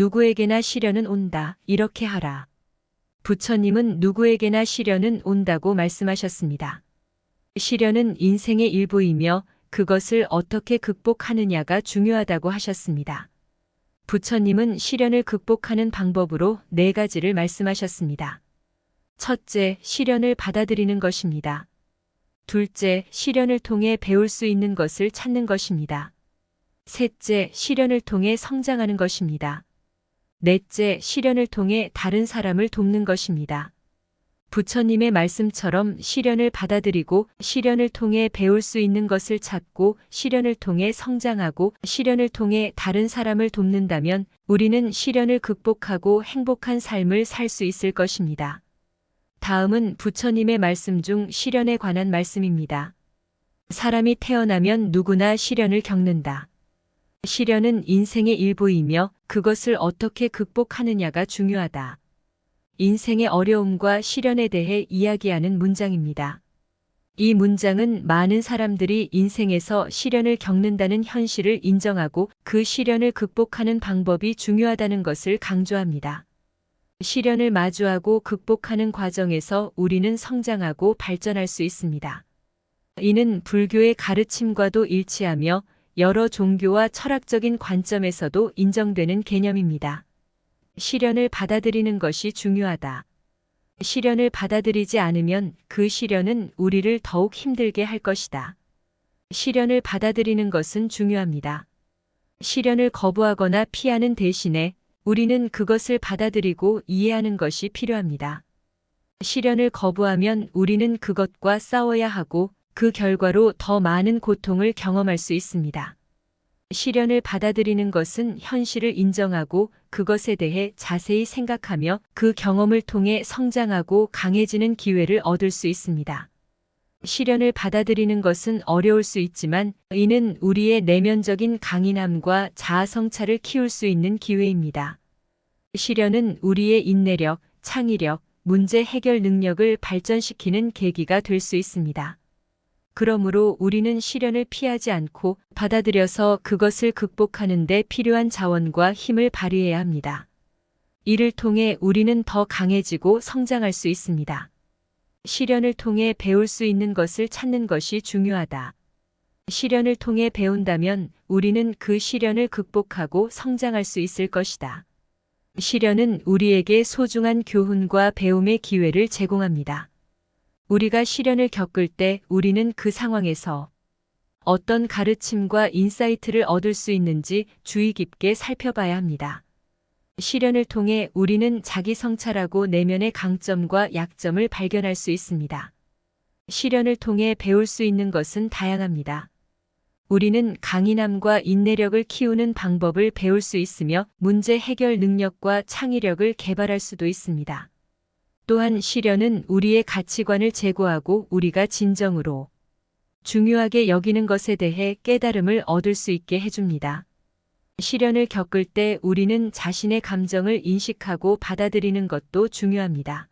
누구에게나 시련은 온다. 이렇게 하라. 부처님은 누구에게나 시련은 온다고 말씀하셨습니다. 시련은 인생의 일부이며 그것을 어떻게 극복하느냐가 중요하다고 하셨습니다. 부처님은 시련을 극복하는 방법으로 4가지를 말씀하셨습니다. 첫째, 시련을 받아들이는 것입니다. 둘째, 시련을 통해 배울 수 있는 것을 찾는 것입니다. 셋째, 시련을 통해 성장하는 것입니다. 넷째, 시련을 통해 다른 사람을 돕는 것입니다. 부처님의 말씀처럼 시련을 받아들이고 시련을 통해 배울 수 있는 것을 찾고 시련을 통해 성장하고 시련을 통해 다른 사람을 돕는다면 우리는 시련을 극복하고 행복한 삶을 살 수 있을 것입니다. 다음은 부처님의 말씀 중 시련에 관한 말씀입니다. 사람이 태어나면 누구나 시련을 겪는다. 시련은 인생의 일부이며 그것을 어떻게 극복하느냐가 중요하다. 인생의 어려움과 시련에 대해 이야기하는 문장입니다. 이 문장은 많은 사람들이 인생에서 시련을 겪는다는 현실을 인정하고 그 시련을 극복하는 방법이 중요하다는 것을 강조합니다. 시련을 마주하고 극복하는 과정에서 우리는 성장하고 발전할 수 있습니다. 이는 불교의 가르침과도 일치하며 여러 종교와 철학적인 관점에서도 인정되는 개념입니다. 시련을 받아들이는 것이 중요하다. 시련을 받아들이지 않으면 그 시련은 우리를 더욱 힘들게 할 것이다. 시련을 받아들이는 것은 중요합니다. 시련을 거부하거나 피하는 대신에 우리는 그것을 받아들이고 이해하는 것이 필요합니다. 시련을 거부하면 우리는 그것과 싸워야 하고 그 결과로 더 많은 고통을 경험할 수 있습니다. 시련을 받아들이는 것은 현실을 인정하고 그것에 대해 자세히 생각하며 그 경험을 통해 성장하고 강해지는 기회를 얻을 수 있습니다. 시련을 받아들이는 것은 어려울 수 있지만 이는 우리의 내면적인 강인함과 자아 성찰을 키울 수 있는 기회입니다. 시련은 우리의 인내력, 창의력, 문제 해결 능력을 발전시키는 계기가 될 수 있습니다. 그러므로 우리는 시련을 피하지 않고 받아들여서 그것을 극복하는 데 필요한 자원과 힘을 발휘해야 합니다. 이를 통해 우리는 더 강해지고 성장할 수 있습니다. 시련을 통해 배울 수 있는 것을 찾는 것이 중요하다. 시련을 통해 배운다면 우리는 그 시련을 극복하고 성장할 수 있을 것이다. 시련은 우리에게 소중한 교훈과 배움의 기회를 제공합니다. 우리가 시련을 겪을 때 우리는 그 상황에서 어떤 가르침과 인사이트를 얻을 수 있는지 주의 깊게 살펴봐야 합니다. 시련을 통해 우리는 자기 성찰하고 내면의 강점과 약점을 발견할 수 있습니다. 시련을 통해 배울 수 있는 것은 다양합니다. 우리는 강인함과 인내력을 키우는 방법을 배울 수 있으며 문제 해결 능력과 창의력을 개발할 수도 있습니다. 또한 시련은 우리의 가치관을 제고하고 우리가 진정으로 중요하게 여기는 것에 대해 깨달음을 얻을 수 있게 해줍니다. 시련을 겪을 때 우리는 자신의 감정을 인식하고 받아들이는 것도 중요합니다.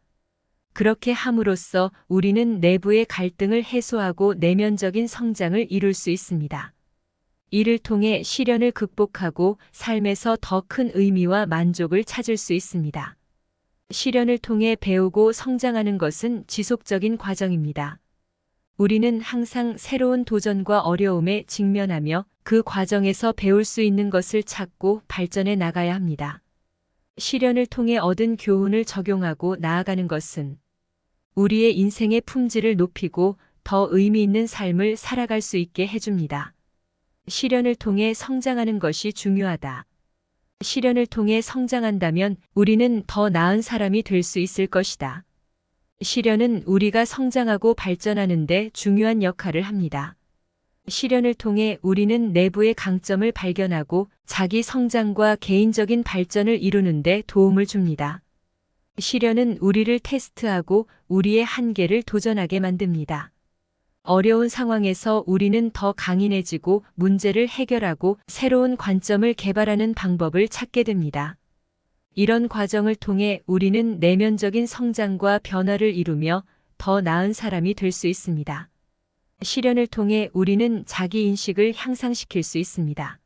그렇게 함으로써 우리는 내부의 갈등을 해소하고 내면적인 성장을 이룰 수 있습니다. 이를 통해 시련을 극복하고 삶에서 더 큰 의미와 만족을 찾을 수 있습니다. 시련을 통해 배우고 성장하는 것은 지속적인 과정입니다. 우리는 항상 새로운 도전과 어려움에 직면하며 그 과정에서 배울 수 있는 것을 찾고 발전해 나가야 합니다. 시련을 통해 얻은 교훈을 적용하고 나아가는 것은 우리의 인생의 품질을 높이고 더 의미 있는 삶을 살아갈 수 있게 해줍니다. 시련을 통해 성장하는 것이 중요하다. 시련을 통해 성장한다면 우리는 더 나은 사람이 될 수 있을 것이다. 시련은 우리가 성장하고 발전하는 데 중요한 역할을 합니다. 시련을 통해 우리는 내부의 강점을 발견하고 자기 성장과 개인적인 발전을 이루는 데 도움을 줍니다. 시련은 우리를 테스트하고 우리의 한계를 도전하게 만듭니다. 어려운 상황에서 우리는 더 강인해지고 문제를 해결하고 새로운 관점을 개발하는 방법을 찾게 됩니다. 이런 과정을 통해 우리는 내면적인 성장과 변화를 이루며 더 나은 사람이 될 수 있습니다. 시련을 통해 우리는 자기 인식을 향상시킬 수 있습니다.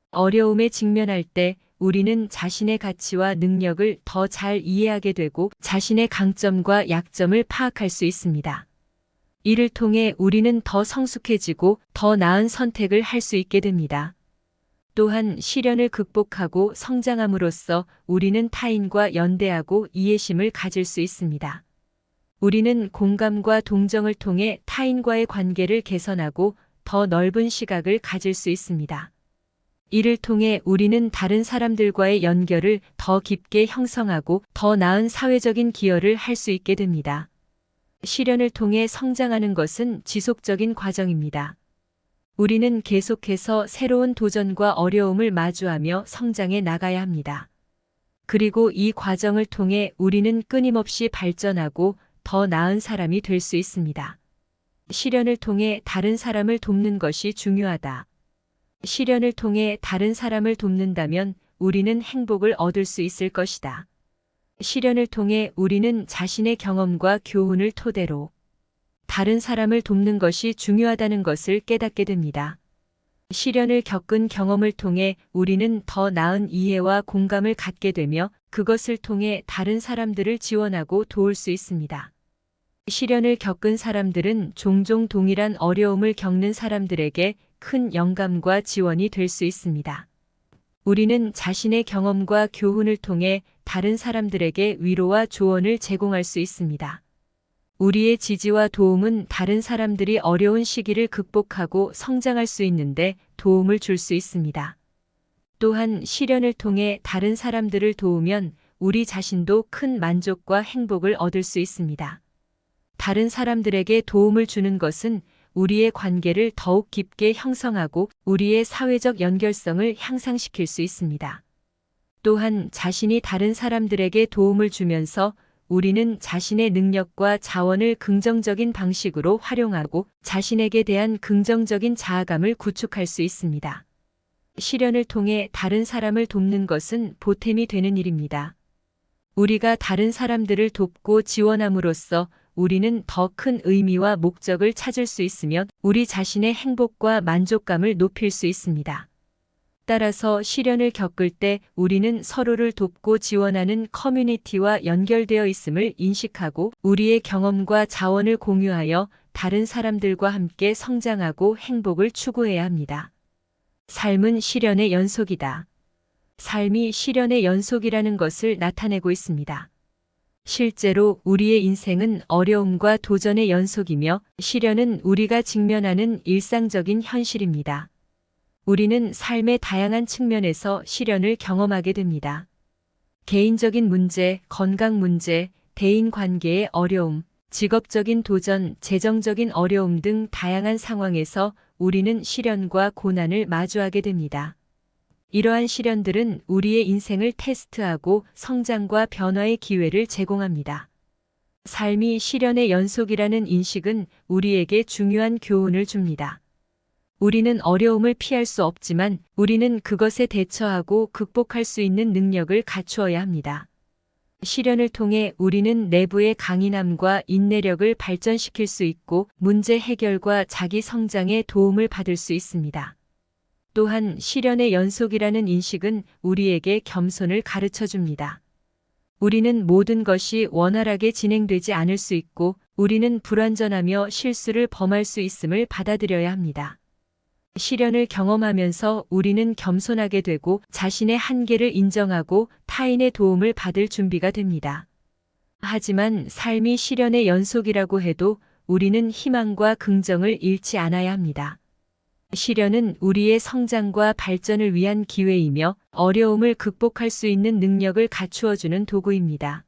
어려움에 직면할 때 우리는 자신의 가치와 능력을 더 잘 이해하게 되고 자신의 강점과 약점을 파악할 수 있습니다. 이를 통해 우리는 더 성숙해지고 더 나은 선택을 할 수 있게 됩니다. 또한 시련을 극복하고 성장함으로써 우리는 타인과 연대하고 이해심을 가질 수 있습니다. 우리는 공감과 동정을 통해 타인과의 관계를 개선하고 더 넓은 시각을 가질 수 있습니다. 이를 통해 우리는 다른 사람들과의 연결을 더 깊게 형성하고 더 나은 사회적인 기여를 할 수 있게 됩니다. 시련을 통해 성장하는 것은 지속적인 과정입니다. 우리는 계속해서 새로운 도전과 어려움을 마주하며 성장해 나가야 합니다. 그리고 이 과정을 통해 우리는 끊임없이 발전하고 더 나은 사람이 될 수 있습니다. 시련을 통해 다른 사람을 돕는 것이 중요하다. 시련을 통해 다른 사람을 돕는다면 우리는 행복을 얻을 수 있을 것이다. 시련을 통해 우리는 자신의 경험과 교훈을 토대로 다른 사람을 돕는 것이 중요하다는 것을 깨닫게 됩니다. 시련을 겪은 경험을 통해 우리는 더 나은 이해와 공감을 갖게 되며 그것을 통해 다른 사람들을 지원하고 도울 수 있습니다. 시련을 겪은 사람들은 종종 동일한 어려움을 겪는 사람들에게 큰 영감과 지원이 될 수 있습니다. 우리는 자신의 경험과 교훈을 통해 다른 사람들에게 위로와 조언을 제공할 수 있습니다. 우리의 지지와 도움은 다른 사람들이 어려운 시기를 극복하고 성장할 수 있는데 도움을 줄 수 있습니다. 또한 시련을 통해 다른 사람들을 도우면 우리 자신도 큰 만족과 행복을 얻을 수 있습니다. 다른 사람들에게 도움을 주는 것은 우리의 관계를 더욱 깊게 형성하고 우리의 사회적 연결성을 향상시킬 수 있습니다. 또한 자신이 다른 사람들에게 도움을 주면서 우리는 자신의 능력과 자원을 긍정적인 방식으로 활용하고 자신에게 대한 긍정적인 자아감을 구축할 수 있습니다. 시련을 통해 다른 사람을 돕는 것은 보탬이 되는 일입니다. 우리가 다른 사람들을 돕고 지원함으로써 우리는 더 큰 의미와 목적을 찾을 수 있으며 우리 자신의 행복과 만족감을 높일 수 있습니다. 따라서 시련을 겪을 때 우리는 서로를 돕고 지원하는 커뮤니티와 연결되어 있음을 인식하고 우리의 경험과 자원을 공유하여 다른 사람들과 함께 성장하고 행복을 추구해야 합니다. 삶은 시련의 연속이다. 삶이 시련의 연속이라는 것을 나타내고 있습니다. 실제로 우리의 인생은 어려움과 도전의 연속이며 시련은 우리가 직면하는 일상적인 현실입니다. 우리는 삶의 다양한 측면에서 시련을 경험하게 됩니다. 개인적인 문제, 건강 문제, 대인 관계의 어려움, 직업적인 도전, 재정적인 어려움 등 다양한 상황에서 우리는 시련과 고난을 마주하게 됩니다. 이러한 시련들은 우리의 인생을 테스트하고 성장과 변화의 기회를 제공합니다. 삶이 시련의 연속이라는 인식은 우리에게 중요한 교훈을 줍니다. 우리는 어려움을 피할 수 없지만 우리는 그것에 대처하고 극복할 수 있는 능력을 갖추어야 합니다. 시련을 통해 우리는 내부의 강인함과 인내력을 발전시킬 수 있고 문제 해결과 자기 성장에 도움을 받을 수 있습니다. 또한 시련의 연속이라는 인식은 우리에게 겸손을 가르쳐 줍니다. 우리는 모든 것이 원활하게 진행되지 않을 수 있고 우리는 불완전하며 실수를 범할 수 있음을 받아들여야 합니다. 시련을 경험하면서 우리는 겸손하게 되고 자신의 한계를 인정하고 타인의 도움을 받을 준비가 됩니다. 하지만 삶이 시련의 연속이라고 해도 우리는 희망과 긍정을 잃지 않아야 합니다. 시련은 우리의 성장과 발전을 위한 기회이며 어려움을 극복할 수 있는 능력을 갖추어주는 도구입니다.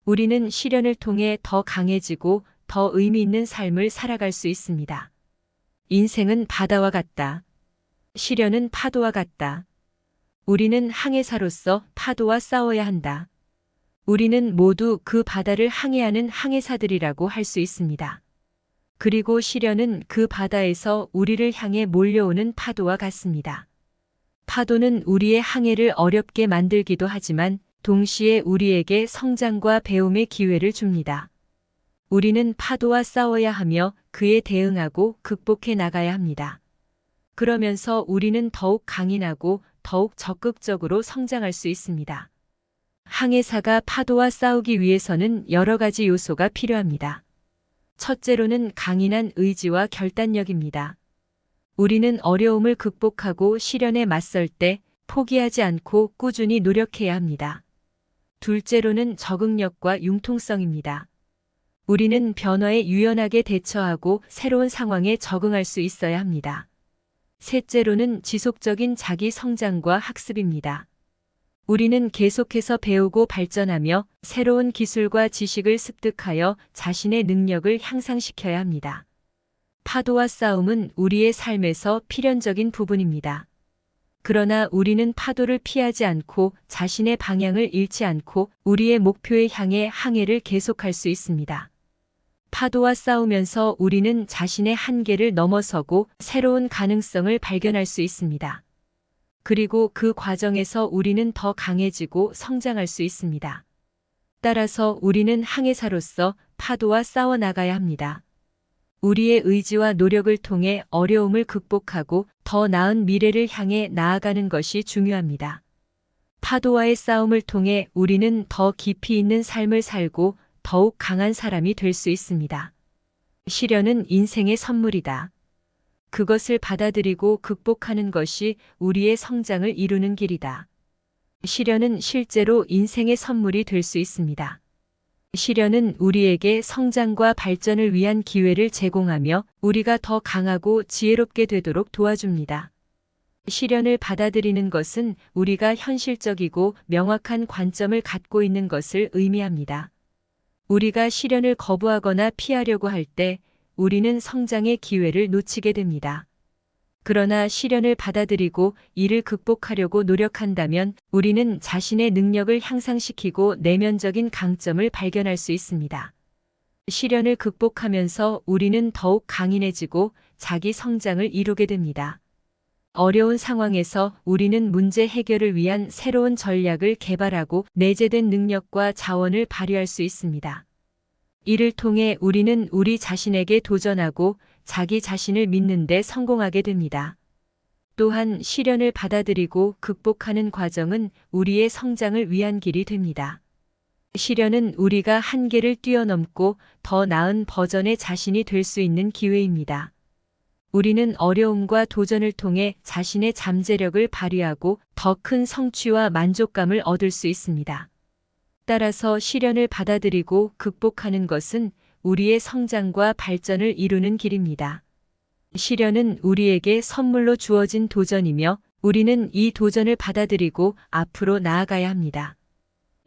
우리는 시련을 통해 더 강해지고 더 의미 있는 삶을 살아갈 수 있습니다. 인생은 바다와 같다. 시련은 파도와 같다. 우리는 항해사로서 파도와 싸워야 한다. 우리는 모두 그 바다를 항해하는 항해사들이라고 할 수 있습니다. 그리고 시련은 그 바다에서 우리를 향해 몰려오는 파도와 같습니다. 파도는 우리의 항해를 어렵게 만들기도 하지만 동시에 우리에게 성장과 배움의 기회를 줍니다. 우리는 파도와 싸워야 하며 그에 대응하고 극복해 나가야 합니다. 그러면서 우리는 더욱 강인하고 더욱 적극적으로 성장할 수 있습니다. 항해사가 파도와 싸우기 위해서는 여러 가지 요소가 필요합니다. 첫째로는 강인한 의지와 결단력입니다. 우리는 어려움을 극복하고 시련에 맞설 때 포기하지 않고 꾸준히 노력해야 합니다. 둘째로는 적응력과 융통성입니다. 우리는 변화에 유연하게 대처하고 새로운 상황에 적응할 수 있어야 합니다. 셋째로는 지속적인 자기 성장과 학습입니다. 우리는 계속해서 배우고 발전하며 새로운 기술과 지식을 습득하여 자신의 능력을 향상시켜야 합니다. 파도와 싸움은 우리의 삶에서 필연적인 부분입니다. 그러나 우리는 파도를 피하지 않고 자신의 방향을 잃지 않고 우리의 목표에 향해 항해를 계속할 수 있습니다. 파도와 싸우면서 우리는 자신의 한계를 넘어서고 새로운 가능성을 발견할 수 있습니다. 그리고 그 과정에서 우리는 더 강해지고 성장할 수 있습니다. 따라서 우리는 항해사로서 파도와 싸워 나가야 합니다. 우리의 의지와 노력을 통해 어려움을 극복하고 더 나은 미래를 향해 나아가는 것이 중요합니다. 파도와의 싸움을 통해 우리는 더 깊이 있는 삶을 살고 더욱 강한 사람이 될 수 있습니다. 시련은 인생의 선물이다. 그것을 받아들이고 극복하는 것이 우리의 성장을 이루는 길이다. 시련은 실제로 인생의 선물이 될 수 있습니다. 시련은 우리에게 성장과 발전을 위한 기회를 제공하며 우리가 더 강하고 지혜롭게 되도록 도와줍니다. 시련을 받아들이는 것은 우리가 현실적이고 명확한 관점을 갖고 있는 것을 의미합니다. 우리가 시련을 거부하거나 피하려고 할 때 우리는 성장의 기회를 놓치게 됩니다. 그러나 시련을 받아들이고 이를 극복하려고 노력한다면 우리는 자신의 능력을 향상시키고 내면적인 강점을 발견할 수 있습니다. 시련을 극복하면서 우리는 더욱 강인해지고 자기 성장을 이루게 됩니다. 어려운 상황에서 우리는 문제 해결을 위한 새로운 전략을 개발하고 내재된 능력과 자원을 발휘할 수 있습니다. 이를 통해 우리는 우리 자신에게 도전하고 자기 자신을 믿는 데 성공하게 됩니다. 또한 시련을 받아들이고 극복하는 과정은 우리의 성장을 위한 길이 됩니다. 시련은 우리가 한계를 뛰어넘고 더 나은 버전의 자신이 될 수 있는 기회입니다. 우리는 어려움과 도전을 통해 자신의 잠재력을 발휘하고 더 큰 성취와 만족감을 얻을 수 있습니다. 따라서 시련을 받아들이고 극복하는 것은 우리의 성장과 발전을 이루는 길입니다. 시련은 우리에게 선물로 주어진 도전이며 우리는 이 도전을 받아들이고 앞으로 나아가야 합니다.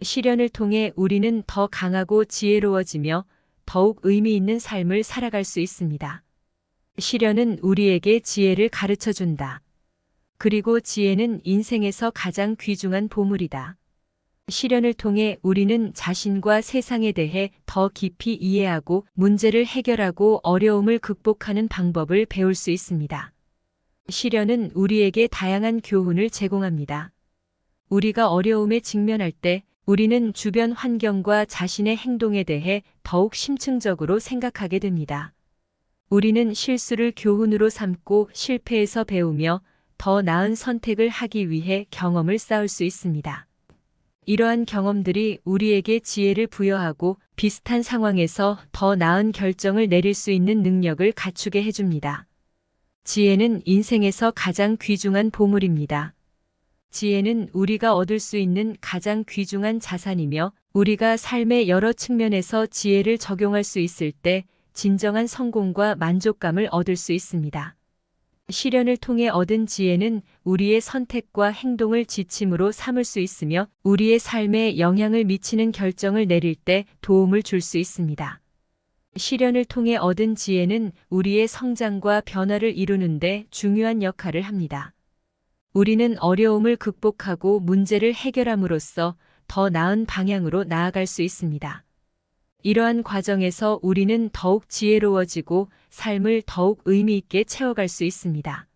시련을 통해 우리는 더 강하고 지혜로워지며 더욱 의미 있는 삶을 살아갈 수 있습니다. 시련은 우리에게 지혜를 가르쳐 준다. 그리고 지혜는 인생에서 가장 귀중한 보물이다. 시련을 통해 우리는 자신과 세상에 대해 더 깊이 이해하고 문제를 해결하고 어려움을 극복하는 방법을 배울 수 있습니다. 시련은 우리에게 다양한 교훈을 제공합니다. 우리가 어려움에 직면할 때 우리는 주변 환경과 자신의 행동에 대해 더욱 심층적으로 생각하게 됩니다. 우리는 실수를 교훈으로 삼고 실패에서 배우며 더 나은 선택을 하기 위해 경험을 쌓을 수 있습니다. 이러한 경험들이 우리에게 지혜를 부여하고 비슷한 상황에서 더 나은 결정을 내릴 수 있는 능력을 갖추게 해줍니다. 지혜는 인생에서 가장 귀중한 보물입니다. 지혜는 우리가 얻을 수 있는 가장 귀중한 자산이며 우리가 삶의 여러 측면에서 지혜를 적용할 수 있을 때 진정한 성공과 만족감을 얻을 수 있습니다. 시련을 통해 얻은 지혜는 우리의 선택과 행동을 지침으로 삼을 수 있으며 우리의 삶에 영향을 미치는 결정을 내릴 때 도움을 줄 수 있습니다. 시련을 통해 얻은 지혜는 우리의 성장과 변화를 이루는 데 중요한 역할을 합니다. 우리는 어려움을 극복하고 문제를 해결함으로써 더 나은 방향으로 나아갈 수 있습니다. 이러한 과정에서 우리는 더욱 지혜로워지고 삶을 더욱 의미 있게 채워갈 수 있습니다.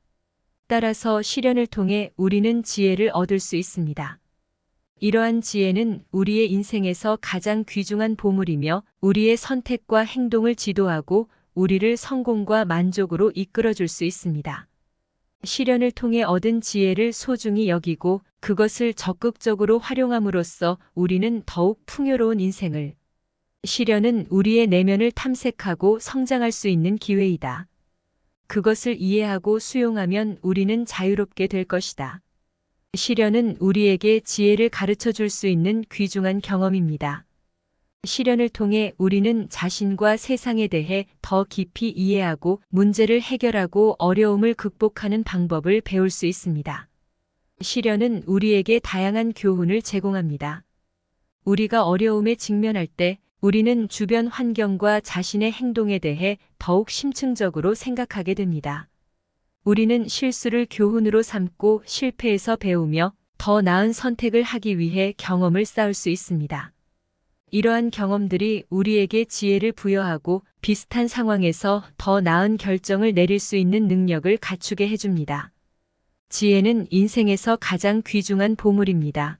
따라서 시련을 통해 우리는 지혜를 얻을 수 있습니다. 이러한 지혜는 우리의 인생에서 가장 귀중한 보물이며 우리의 선택과 행동을 지도하고 우리를 성공과 만족으로 이끌어 줄 수 있습니다. 시련을 통해 얻은 지혜를 소중히 여기고 그것을 적극적으로 활용함으로써 우리는 더욱 풍요로운 인생을. 시련은 우리의 내면을 탐색하고 성장할 수 있는 기회이다. 그것을 이해하고 수용하면 우리는 자유롭게 될 것이다. 시련은 우리에게 지혜를 가르쳐 줄 수 있는 귀중한 경험입니다. 시련을 통해 우리는 자신과 세상에 대해 더 깊이 이해하고 문제를 해결하고 어려움을 극복하는 방법을 배울 수 있습니다. 시련은 우리에게 다양한 교훈을 제공합니다. 우리가 어려움에 직면할 때 우리는 주변 환경과 자신의 행동에 대해 더욱 심층적으로 생각하게 됩니다. 우리는 실수를 교훈으로 삼고 실패에서 배우며 더 나은 선택을 하기 위해 경험을 쌓을 수 있습니다. 이러한 경험들이 우리에게 지혜를 부여하고 비슷한 상황에서 더 나은 결정을 내릴 수 있는 능력을 갖추게 해줍니다. 지혜는 인생에서 가장 귀중한 보물입니다.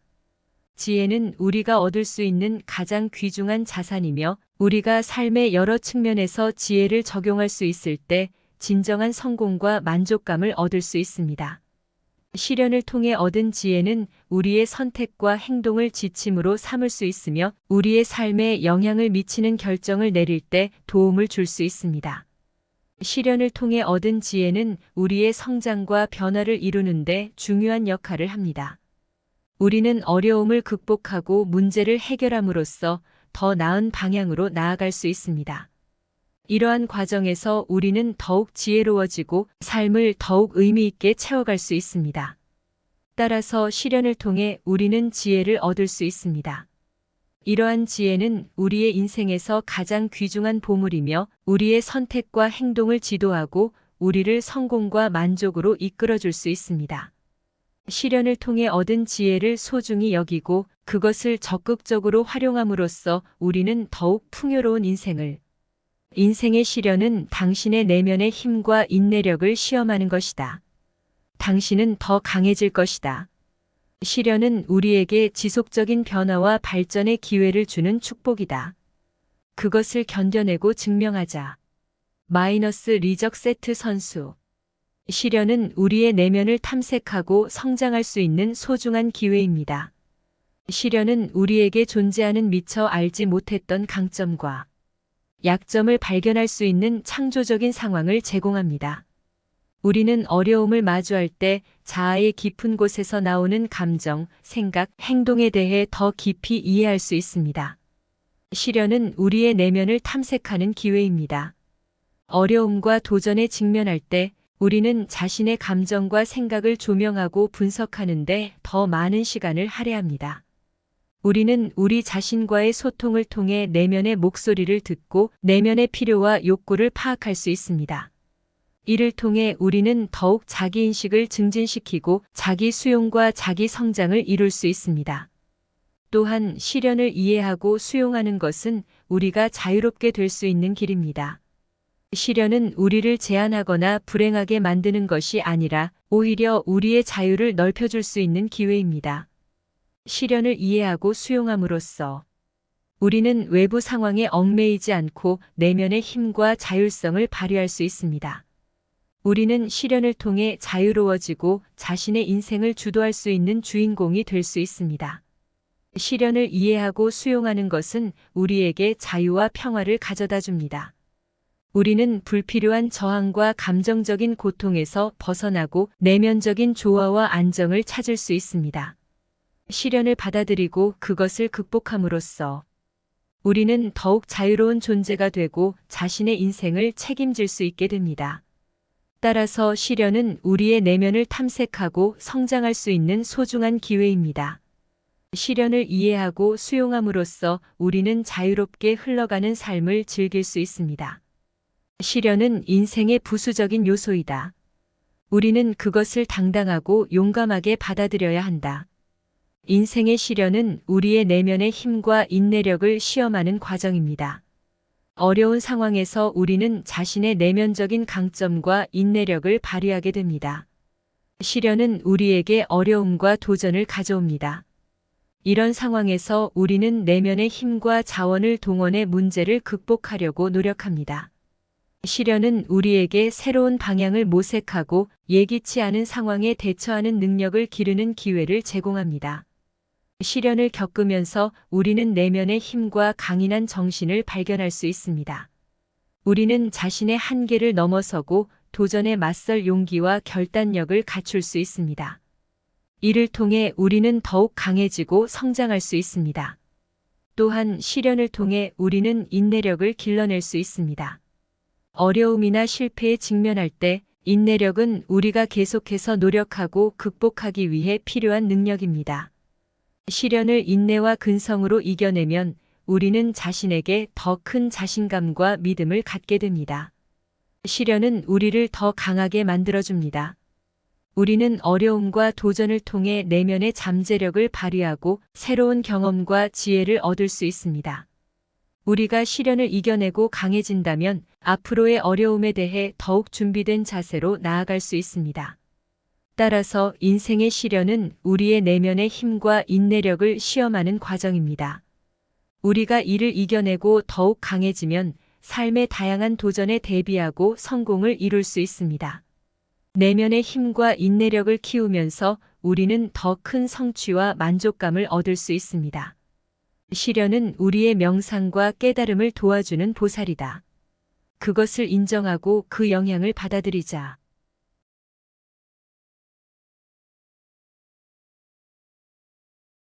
지혜는 우리가 얻을 수 있는 가장 귀중한 자산이며 우리가 삶의 여러 측면에서 지혜를 적용할 수 있을 때 진정한 성공과 만족감을 얻을 수 있습니다. 시련을 통해 얻은 지혜는 우리의 선택과 행동을 지침으로 삼을 수 있으며 우리의 삶에 영향을 미치는 결정을 내릴 때 도움을 줄 수 있습니다. 시련을 통해 얻은 지혜는 우리의 성장과 변화를 이루는 데 중요한 역할을 합니다. 우리는 어려움을 극복하고 문제를 해결함으로써 더 나은 방향으로 나아갈 수 있습니다. 이러한 과정에서 우리는 더욱 지혜로워지고 삶을 더욱 의미 있게 채워갈 수 있습니다. 따라서 시련을 통해 우리는 지혜를 얻을 수 있습니다. 이러한 지혜는 우리의 인생에서 가장 귀중한 보물이며 우리의 선택과 행동을 지도하고 우리를 성공과 만족으로 이끌어줄 수 있습니다. 시련을 통해 얻은 지혜를 소중히 여기고 그것을 적극적으로 활용함으로써 우리는 더욱 풍요로운 인생을. 인생의 시련은 당신의 내면의 힘과 인내력을 시험하는 것이다. 당신은 더 강해질 것이다. 시련은 우리에게 지속적인 변화와 발전의 기회를 주는 축복이다. 그것을 견뎌내고 증명하자. 리적 세트 선수. 시련은 우리의 내면을 탐색하고 성장할 수 있는 소중한 기회입니다. 시련은 우리에게 존재하는 미처 알지 못했던 강점과 약점을 발견할 수 있는 창조적인 상황을 제공합니다. 우리는 어려움을 마주할 때 자아의 깊은 곳에서 나오는 감정, 생각, 행동에 대해 더 깊이 이해할 수 있습니다. 시련은 우리의 내면을 탐색하는 기회입니다. 어려움과 도전에 직면할 때 우리는 자신의 감정과 생각을 조명하고 분석하는 데 더 많은 시간을 할애합니다. 우리는 우리 자신과의 소통을 통해 내면의 목소리를 듣고 내면의 필요와 욕구를 파악할 수 있습니다. 이를 통해 우리는 더욱 자기인식을 증진시키고 자기 수용과 자기 성장을 이룰 수 있습니다. 또한 시련을 이해하고 수용하는 것은 우리가 자유롭게 될 수 있는 길입니다. 시련은 우리를 제한하거나 불행하게 만드는 것이 아니라 오히려 우리의 자유를 넓혀줄 수 있는 기회입니다. 시련을 이해하고 수용함으로써 우리는 외부 상황에 얽매이지 않고 내면의 힘과 자율성을 발휘할 수 있습니다. 우리는 시련을 통해 자유로워지고 자신의 인생을 주도할 수 있는 주인공이 될 수 있습니다. 시련을 이해하고 수용하는 것은 우리에게 자유와 평화를 가져다 줍니다. 우리는 불필요한 저항과 감정적인 고통에서 벗어나고 내면적인 조화와 안정을 찾을 수 있습니다. 시련을 받아들이고 그것을 극복함으로써 우리는 더욱 자유로운 존재가 되고 자신의 인생을 책임질 수 있게 됩니다. 따라서 시련은 우리의 내면을 탐색하고 성장할 수 있는 소중한 기회입니다. 시련을 이해하고 수용함으로써 우리는 자유롭게 흘러가는 삶을 즐길 수 있습니다. 시련은 인생의 부수적인 요소이다. 우리는 그것을 당당하고 용감하게 받아들여야 한다. 인생의 시련은 우리의 내면의 힘과 인내력을 시험하는 과정입니다. 어려운 상황에서 우리는 자신의 내면적인 강점과 인내력을 발휘하게 됩니다. 시련은 우리에게 어려움과 도전을 가져옵니다. 이런 상황에서 우리는 내면의 힘과 자원을 동원해 문제를 극복하려고 노력합니다. 시련은 우리에게 새로운 방향을 모색하고 예기치 않은 상황에 대처하는 능력을 기르는 기회를 제공합니다. 시련을 겪으면서 우리는 내면의 힘과 강인한 정신을 발견할 수 있습니다. 우리는 자신의 한계를 넘어서고 도전에 맞설 용기와 결단력을 갖출 수 있습니다. 이를 통해 우리는 더욱 강해지고 성장할 수 있습니다. 또한 시련을 통해 우리는 인내력을 길러낼 수 있습니다. 어려움이나 실패에 직면할 때 인내력은 우리가 계속해서 노력하고 극복하기 위해 필요한 능력입니다. 시련을 인내와 근성으로 이겨내면 우리는 자신에게 더 큰 자신감과 믿음을 갖게 됩니다. 시련은 우리를 더 강하게 만들어줍니다. 우리는 어려움과 도전을 통해 내면의 잠재력을 발휘하고 새로운 경험과 지혜를 얻을 수 있습니다. 우리가 시련을 이겨내고 강해진다면 앞으로의 어려움에 대해 더욱 준비된 자세로 나아갈 수 있습니다. 따라서 인생의 시련은 우리의 내면의 힘과 인내력을 시험하는 과정입니다. 우리가 이를 이겨내고 더욱 강해지면 삶의 다양한 도전에 대비하고 성공을 이룰 수 있습니다. 내면의 힘과 인내력을 키우면서 우리는 더 큰 성취와 만족감을 얻을 수 있습니다. 시련은 우리의 명상과 깨달음을 도와주는 보살이다. 그것을 인정하고 그 영향을 받아들이자.